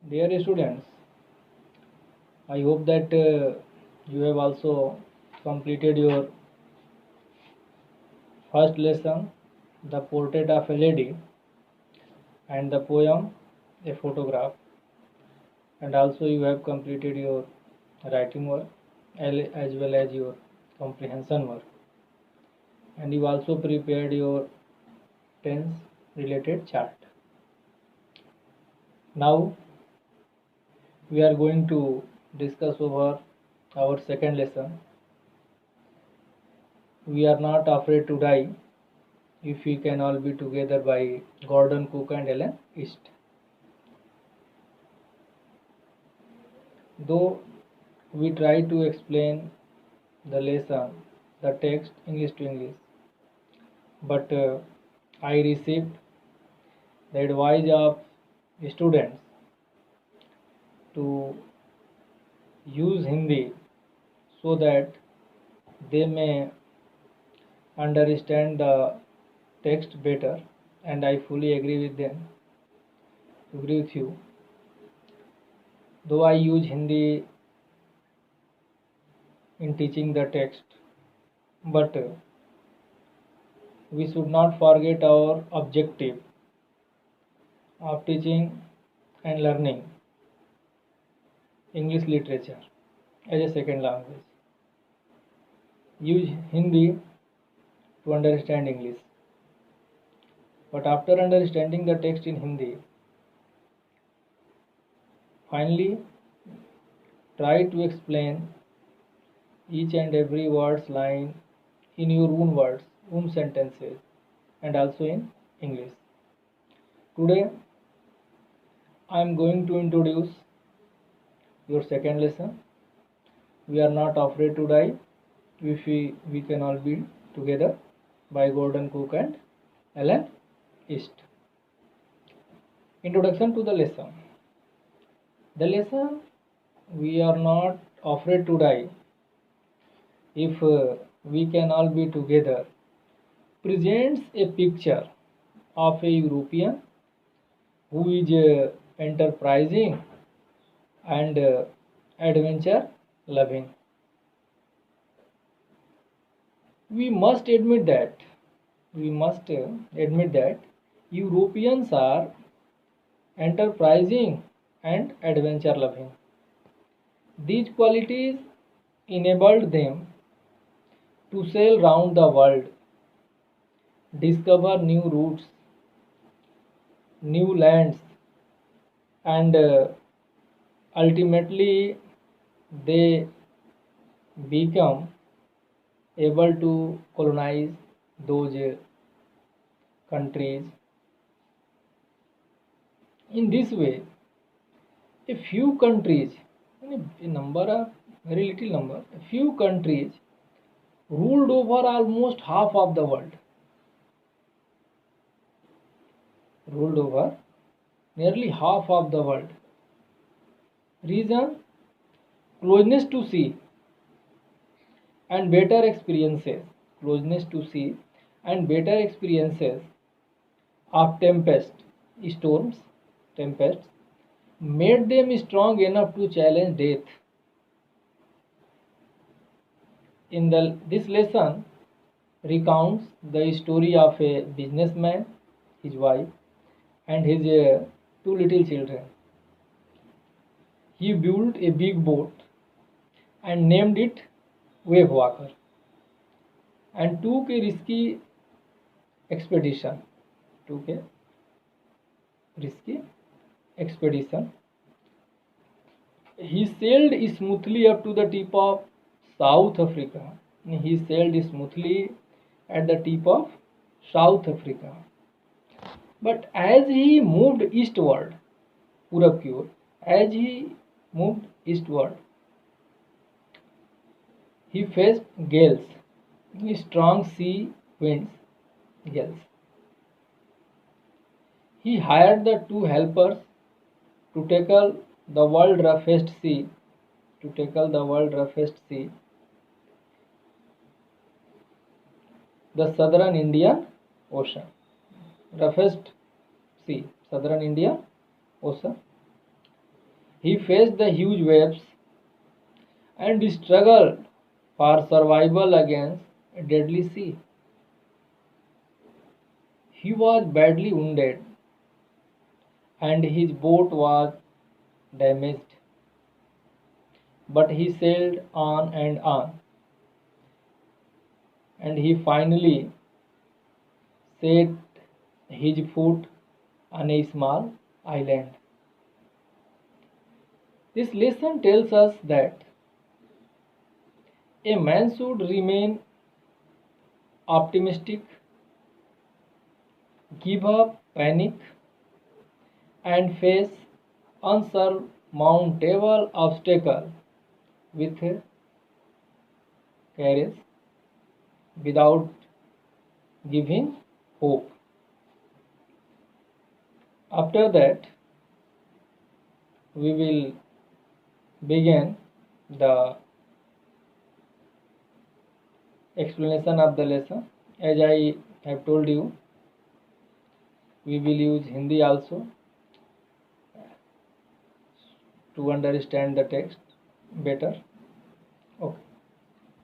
Dear students, I hope that you have also completed your first lesson, The Portrait of a Lady, and the poem, A Photograph, and also you have completed your writing work as well as your comprehension work, and you also prepared your tense related chart. Now we are going to discuss over our second lesson. We are not afraid to die if we can all be together by Gordon Cook and Ellen East. Though we try to explain the lesson, the text English to English, but I received the advice of students to use Hindi so that they may understand the text better, and I fully agree with them, agree with you. Though I use Hindi in teaching the text, but we should not forget our objective of teaching and learning English literature as a second language. Use Hindi to understand English. But after understanding the text in Hindi, finally try to explain each and every word's line in your own words, own sentences, and also in English. Today I am going to introduce your second lesson. We are not afraid to die if we can all be together by Gordon Cook and Ellen East. Introduction to the lesson. The lesson we are not afraid to die if we can all be together presents a picture of a European who is enterprising and adventure loving. We must admit that Europeans are enterprising and adventure loving. These qualities enabled them to sail round the world, discover new routes, new lands, and ultimately they become able to colonize those countries. In this way, a few countries, a number of very little number, a few countries ruled over almost half of the world. Ruled over nearly half of the world. Reason: closeness to sea and better experiences. Closeness to sea and better experiences of tempests, made them strong enough to challenge death. This lesson recounts the story of a businessman, his wife, and his two little children. He built a big boat and named it Wave Walker and took a risky expedition. He sailed smoothly up to the tip of South Africa. He sailed smoothly at the tip of South Africa. But as he moved eastward, Purab की ओर, as he moved eastward, he faced gales, strong sea winds, gales. He hired the two helpers to tackle the world's roughest sea, the Southern Indian Ocean. Roughest sea, Southern Indian Ocean. He faced the huge waves and struggled for survival against a deadly sea. He was badly wounded and his boat was damaged, but he sailed on, and he finally set his foot on a small island. This lesson tells us that a man should remain optimistic, give up panic, and face unsurmountable obstacles with courage without giving hope. After that, we will begin the explanation of the lesson. As I have told you, we will use Hindi also to understand the text better. Okay.